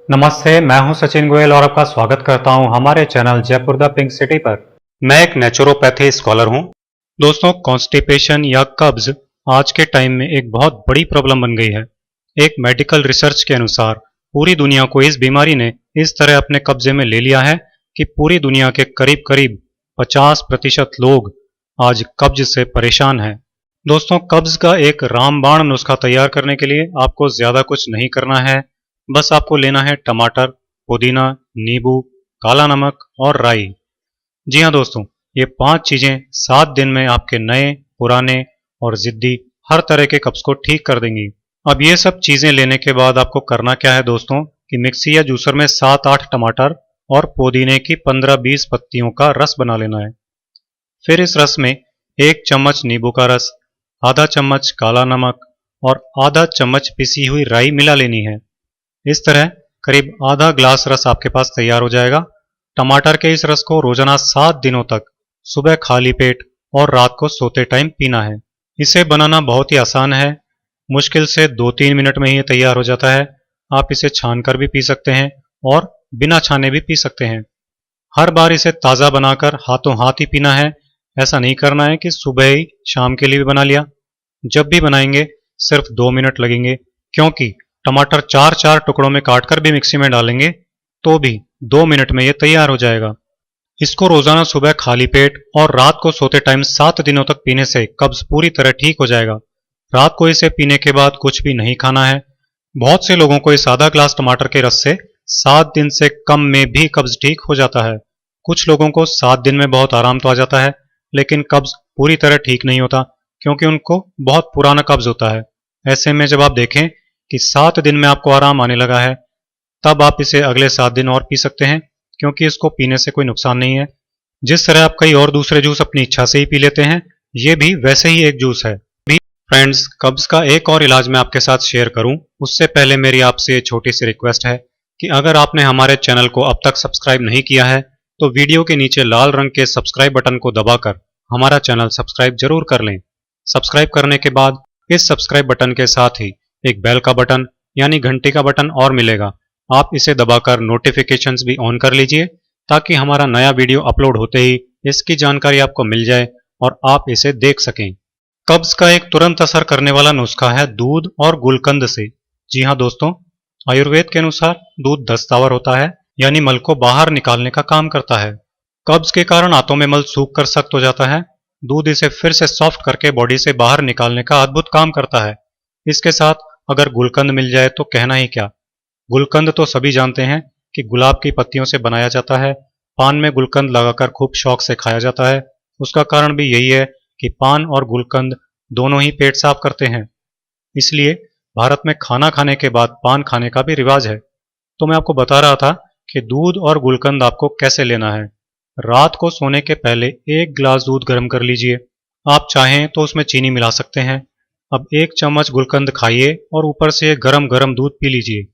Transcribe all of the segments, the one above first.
नमस्ते, मैं हूं सचिन गोयल और आपका स्वागत करता हूं हमारे channel Jaipur the pink city पर। मैं एक नेचुरोपैथी स्कॉलर हूं। दोस्तों, कॉन्स्टिपेशन या कब्ज आज के टाइम में एक बहुत बड़ी प्रॉब्लम बन गई है। एक मेडिकल रिसर्च के अनुसार पूरी दुनिया को इस बीमारी ने इस तरह अपने कब्जे में ले लिया है कि पूरी दुनिया के करीब करीब 50% लोग आज कब्ज से परेशान हैं। दोस्तों, कब्ज का एक रामबाण नुस्खा तैयार करने के लिए आपको ज्यादा कुछ नहीं करना है। बस आपको लेना है टमाटर, पुदीना, नींबू, काला नमक और राई। जी हाँ दोस्तों, ये 5 चीजें 7 दिन में आपके नए, पुराने और जिद्दी हर तरह के कब्ज को ठीक कर देंगी। अब ये सब चीजें लेने के बाद आपको करना क्या है दोस्तों कि मिक्सी या जूसर में 7-8 टमाटर और पुदीने की 15-20 पत्तियों का रस बना लेना है। फिर इस रस में 1 चम्मच नींबू का रस, आधा चम्मच काला नमक और आधा चम्मच पिसी हुई राई मिला लेनी है। इस तरह करीब आधा ग्लास रस आपके पास तैयार हो जाएगा। टमाटर के इस रस को रोजाना 7 दिनों तक सुबह खाली पेट और रात को सोते टाइम पीना है। इसे बनाना बहुत ही आसान है, मुश्किल से 2-3 मिनट में ही तैयार हो जाता है। आप इसे छान कर भी पी सकते हैं और बिना छाने भी पी सकते हैं। हर बार इसे ताज़ा बनाकर हाथों हाथ ही पीना है। ऐसा नहीं करना है कि सुबह ही शाम के लिए भी बना लिया। जब भी बनाएंगे सिर्फ 2 मिनट लगेंगे, क्योंकि टमाटर 4-4 टुकड़ों में काटकर भी मिक्सी में डालेंगे तो भी 2 मिनट में ये तैयार हो जाएगा। इसको रोजाना सुबह खाली पेट और रात को सोते टाइम 7 दिनों तक पीने से कब्ज पूरी तरह ठीक हो जाएगा। रात को इसे पीने के बाद कुछ भी नहीं खाना है। बहुत से लोगों को इस आधा ग्लास टमाटर के रस से 7 दिन से कम में भी कब्ज ठीक हो जाता है। कुछ लोगों को 7 दिन में बहुत आराम तो आ जाता है, लेकिन कब्ज पूरी तरह ठीक नहीं होता, क्योंकि उनको बहुत पुराना कब्ज होता है। ऐसे में जब आप देखें कि 7 दिन में आपको आराम आने लगा है, तब आप इसे अगले 7 दिन और पी सकते हैं, क्योंकि इसको पीने से कोई नुकसान नहीं है। जिस तरह आप कई और दूसरे जूस अपनी इच्छा से ही पी लेते हैं, ये भी वैसे ही एक जूस है। फ्रेंड्स, कब्ज का एक और इलाज मैं आपके साथ शेयर करूं, उससे पहले मेरी आपसे छोटी सी रिक्वेस्ट है कि अगर आपने हमारे चैनल को अब तक सब्सक्राइब नहीं किया है तो वीडियो के नीचे लाल रंग के सब्सक्राइब बटन को दबाकर हमारा चैनल सब्सक्राइब जरूर कर लें। सब्सक्राइब करने के बाद इस सब्सक्राइब बटन के साथ ही एक बेल का बटन यानी घंटी का बटन और मिलेगा। आप इसे दबाकर नोटिफिकेशंस भी ऑन कर लीजिए, ताकि हमारा नया वीडियो अपलोड होते ही इसकी जानकारी आपको मिल जाए और आप इसे देख सकें। कब्ज का एक तुरंत असर करने वाला नुस्खा है दूध और गुलकंद से। जी हाँ दोस्तों, आयुर्वेद के अनुसार दूध दस्तावर होता है, यानी मल को बाहर निकालने का काम करता है। कब्ज के कारण आंतों में मल सूख कर सख्त हो जाता है। दूध इसे फिर से सॉफ्ट करके बॉडी से बाहर निकालने का अद्भुत काम करता है। इसके साथ अगर गुलकंद मिल जाए तो कहना ही क्या। गुलकंद तो सभी जानते हैं कि गुलाब की पत्तियों से बनाया जाता है। पान में गुलकंद लगाकर खूब शौक से खाया जाता है। उसका कारण भी यही है कि पान और गुलकंद दोनों ही पेट साफ करते हैं। इसलिए भारत में खाना खाने के बाद पान खाने का भी रिवाज है। तो मैं आपको बता रहा था कि दूध और गुलकंद आपको कैसे लेना है। रात को सोने के पहले 1 गिलास दूध गर्म कर लीजिए। आप चाहें तो उसमें चीनी मिला सकते हैं। अब 1 चम्मच गुलकंद खाइए और ऊपर से गरम गरम दूध पी लीजिए।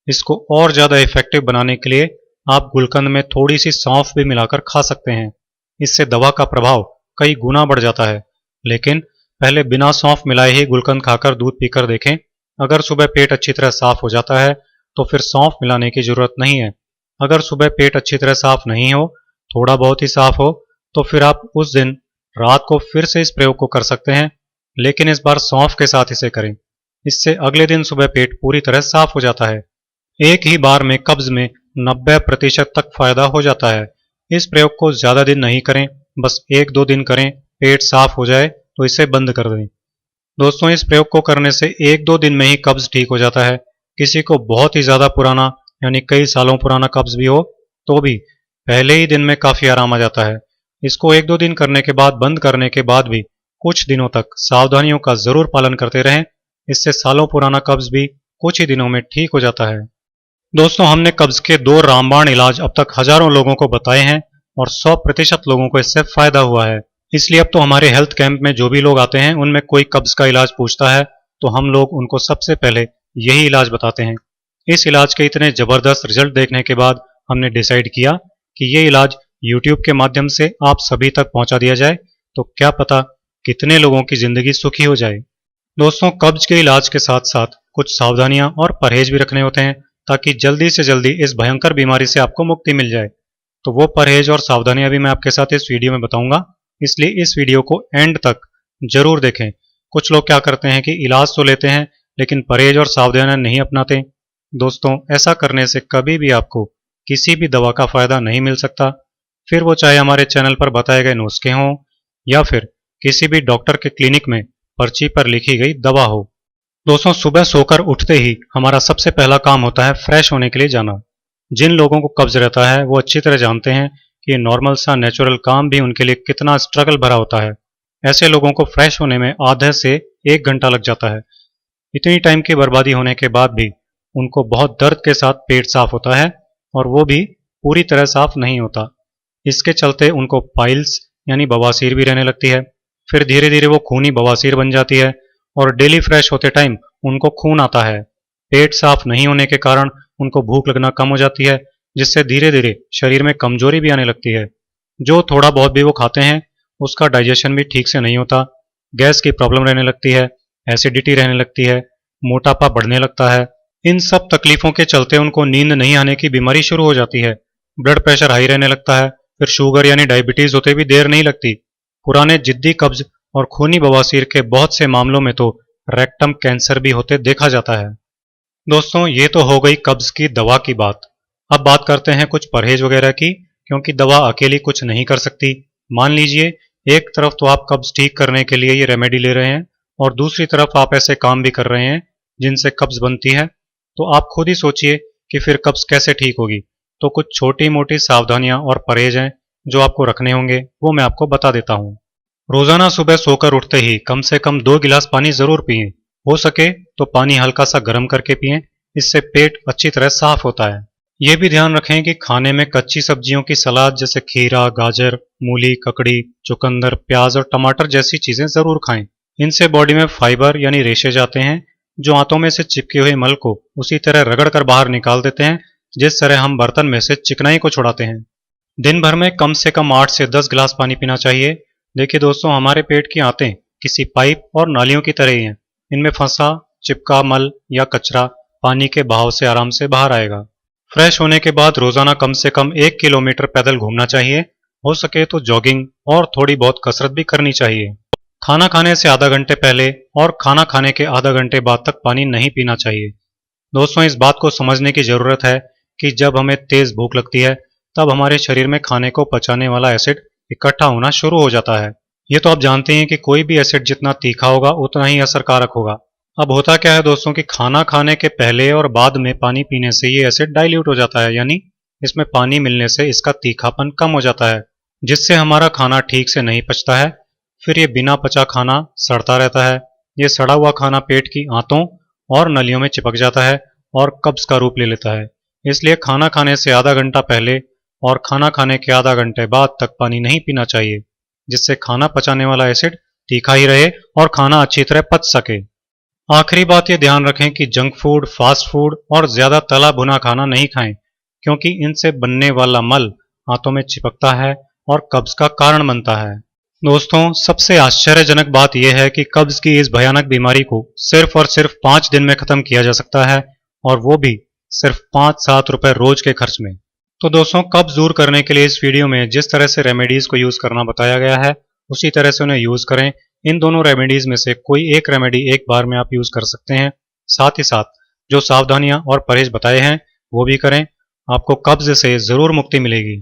इसको और ज़्यादा इफेक्टिव बनाने के लिए आप गुलकंद में थोड़ी सी सौंफ भी मिलाकर खा सकते हैं। इससे दवा का प्रभाव कई गुना बढ़ जाता है। लेकिन पहले बिना सौंफ मिलाए ही गुलकंद खाकर दूध पीकर देखें। अगर सुबह पेट अच्छी तरह साफ हो जाता है तो फिर सौंफ मिलाने की जरूरत नहीं है। अगर सुबह पेट अच्छी तरह साफ नहीं हो, थोड़ा बहुत ही साफ हो, तो फिर आप उस दिन रात को फिर से इस प्रयोग को कर सकते हैं, लेकिन इस बार सौंफ के साथ इसे करें। इससे अगले दिन सुबह पेट पूरी तरह साफ हो जाता है। एक ही बार में कब्ज में 90% तक फायदा हो जाता है। इस प्रयोग को ज्यादा दिन नहीं करें, बस 1-2 दिन करें। पेट साफ हो जाए तो इसे बंद कर दें। दोस्तों, इस प्रयोग को करने से 1-2 दिन में ही कब्ज ठीक हो जाता है। किसी को बहुत ही ज्यादा पुराना यानी कई सालों पुराना कब्ज भी हो तो भी पहले ही दिन में काफी आराम आ जाता है। इसको 1-2 दिन करने के बाद बंद करने के बाद भी कुछ दिनों तक सावधानियों का जरूर पालन करते रहें। इससे सालों पुराना कब्ज भी कुछ ही दिनों में ठीक हो जाता है। दोस्तों, हमने कब्ज के 2 रामबाण इलाज अब तक हजारों लोगों को बताए हैं और 100% लोगों को इससे फायदा हुआ है। इसलिए अब तो हमारे हेल्थ कैंप में जो भी लोग आते हैं उनमें कोई कब्ज का इलाज पूछता है तो हम लोग उनको सबसे पहले यही इलाज बताते हैं। इस इलाज के इतने जबरदस्त रिजल्ट देखने के बाद हमने डिसाइड किया कि ये इलाज YouTube के माध्यम से आप सभी तक पहुंचा दिया जाए, तो क्या पता कितने लोगों की जिंदगी सुखी हो जाए। दोस्तों, कब्ज के इलाज के साथ साथ कुछ सावधानियां और परहेज भी रखने होते हैं ताकि जल्दी से जल्दी इस भयंकर बीमारी से आपको मुक्ति मिल जाए। तो वो परहेज और सावधानियां भी मैं आपके साथ इस वीडियो में बताऊंगा, इसलिए इस वीडियो को एंड तक जरूर देखें। कुछ लोग क्या करते हैं कि इलाज तो लेते हैं लेकिन परहेज और सावधानियां नहीं अपनाते। दोस्तों, ऐसा करने से कभी भी आपको किसी भी दवा का फायदा नहीं मिल सकता, फिर वो चाहे हमारे चैनल पर बताए गए नुस्खे हों या फिर किसी भी डॉक्टर के क्लिनिक में पर्ची पर लिखी गई दवा हो। दोस्तों, सुबह सोकर उठते ही हमारा सबसे पहला काम होता है फ्रेश होने के लिए जाना। जिन लोगों को कब्ज रहता है वो अच्छी तरह जानते हैं कि ये नॉर्मल सा नेचुरल काम भी उनके लिए कितना स्ट्रगल भरा होता है। ऐसे लोगों को फ्रेश होने में आधे से 1 घंटा लग जाता है। इतनी टाइम की बर्बादी होने के बाद भी उनको बहुत दर्द के साथ पेट साफ होता है और वो भी पूरी तरह साफ नहीं होता। इसके चलते उनको पाइल्स यानी बवासीर भी रहने लगती है। फिर धीरे धीरे वो खूनी बवासीर बन जाती है और डेली फ्रेश होते टाइम उनको खून आता है। पेट साफ नहीं होने के कारण उनको भूख लगना कम हो जाती है, जिससे धीरे धीरे शरीर में कमजोरी भी आने लगती है। जो थोड़ा बहुत भी वो खाते हैं उसका डाइजेशन भी ठीक से नहीं होता, गैस की प्रॉब्लम रहने लगती है, एसिडिटी रहने लगती है, मोटापा बढ़ने लगता है। इन सब तकलीफों के चलते उनको नींद नहीं आने की बीमारी शुरू हो जाती है, ब्लड प्रेशर हाई रहने लगता है, फिर शुगर यानी डायबिटीज होते भी देर नहीं लगती। पुराने जिद्दी कब्ज और खूनी बवासीर के बहुत से मामलों में तो रेक्टम कैंसर भी होते देखा जाता है। दोस्तों, ये तो हो गई कब्ज की दवा की बात। अब बात करते हैं कुछ परहेज वगैरह की, क्योंकि दवा अकेली कुछ नहीं कर सकती। मान लीजिए एक तरफ तो आप कब्ज ठीक करने के लिए ये रेमेडी ले रहे हैं और दूसरी तरफ आप ऐसे काम भी कर रहे हैं जिनसे कब्ज बनती है, तो आप खुद ही सोचिए कि फिर कब्ज कैसे ठीक होगी। तो कुछ छोटी मोटी सावधानियां और परहेज हैं जो आपको रखने होंगे, वो मैं आपको बता देता हूं। रोजाना सुबह सोकर उठते ही कम से कम 2 गिलास पानी जरूर पिएं। हो सके तो पानी हल्का सा गर्म करके पिएं, इससे पेट अच्छी तरह साफ होता है। यह भी ध्यान रखें कि खाने में कच्ची सब्जियों की सलाद जैसे खीरा, गाजर, मूली, ककड़ी, चुकंदर, प्याज और टमाटर जैसी चीजें जरूर खाएं। इनसे बॉडी में फाइबर यानी रेशे जाते हैं जो आंतों में से चिपके हुए मल को उसी तरह रगड़ कर बाहर निकाल देते हैं जिस तरह हम बर्तन में से चिकनाई को छुड़ाते हैं। दिन भर में कम से कम 8 से 10 गिलास पानी पीना चाहिए। देखिए दोस्तों, हमारे पेट की आंतें किसी पाइप और नालियों की तरह ही हैं। इनमें फंसा चिपका मल या कचरा पानी के बहाव से आराम से बाहर आएगा। फ्रेश होने के बाद रोजाना कम से कम 1 किलोमीटर पैदल घूमना चाहिए। हो सके तो जॉगिंग और थोड़ी बहुत कसरत भी करनी चाहिए। खाना खाने से आधा घंटे पहले और खाना खाने के आधा घंटे बाद तक पानी नहीं पीना चाहिए। दोस्तों, इस बात को समझने की जरूरत है कि जब हमें तेज भूख लगती है तब हमारे शरीर में खाने को पचाने वाला एसिड इकट्ठा होना शुरू हो जाता है। ये तो आप जानते हैं कि कोई भी एसिड जितना तीखा होगा उतना ही असरकारक होगा। अब होता क्या है दोस्तों कि खाना खाने के पहले और बाद में पानी पीने से ये एसिड डाइल्यूट हो जाता है, यानी इसमें पानी मिलने से इसका तीखापन कम हो जाता है, जिससे हमारा खाना ठीक से नहीं पचता है। फिर ये बिना पचा खाना सड़ता रहता है। ये सड़ा हुआ खाना पेट की आंतों और नलियों में चिपक जाता है और कब्ज का रूप ले लेता है। इसलिए खाना खाने से आधा घंटा पहले और खाना खाने के आधा घंटे बाद तक पानी नहीं पीना चाहिए, जिससे खाना पचाने वाला एसिड तीखा ही रहे और खाना अच्छी तरह पच सके। आखिरी बात ये ध्यान रखें कि जंक फूड, फास्ट फूड और ज्यादा तला भुना खाना नहीं खाएं, क्योंकि इनसे बनने वाला मल हाथों में चिपकता है और कब्ज का कारण बनता है। दोस्तों, सबसे आश्चर्यजनक बात यह है कि कब्ज की इस भयानक बीमारी को सिर्फ और सिर्फ 5 दिन में खत्म किया जा सकता है, और वो भी सिर्फ 5-7 रुपए रोज के खर्च में। तो दोस्तों, कब्ज दूर करने के लिए इस वीडियो में जिस तरह से रेमेडीज को यूज करना बताया गया है उसी तरह से उन्हें यूज करें। इन दोनों रेमेडीज में से कोई एक रेमेडी एक बार में आप यूज कर सकते हैं। साथ ही साथ जो सावधानियां और परहेज बताए हैं वो भी करें, आपको कब्ज से जरूर मुक्ति मिलेगी।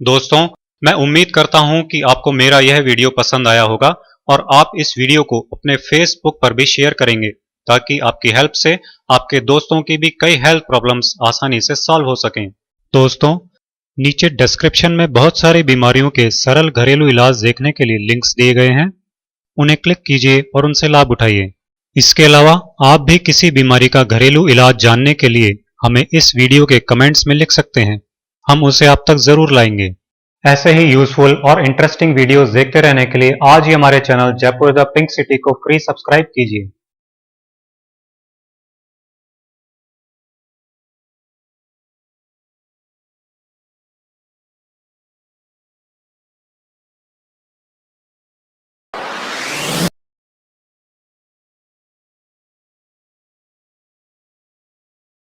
दोस्तों, मैं उम्मीद करता हूं कि आपको मेरा यह वीडियो पसंद आया होगा और आप इस वीडियो को अपने फेसबुक पर भी शेयर करेंगे, ताकि आपकी हेल्प से आपके दोस्तों की भी कई हेल्थ प्रॉब्लम्स आसानी से सॉल्व हो सकें। दोस्तों, नीचे डिस्क्रिप्शन में बहुत सारी बीमारियों के सरल घरेलू इलाज देखने के लिए लिंक्स दिए गए हैं, उन्हें क्लिक कीजिए और उनसे लाभ उठाइए। इसके अलावा आप भी किसी बीमारी का घरेलू इलाज जानने के लिए हमें इस वीडियो के कमेंट्स में लिख सकते हैं, हम उसे आप तक जरूर लाएंगे। ऐसे ही यूजफुल और इंटरेस्टिंग वीडियोस देखते रहने के लिए आज ही हमारे channel Jaipur the pink city को फ्री सब्सक्राइब कीजिए।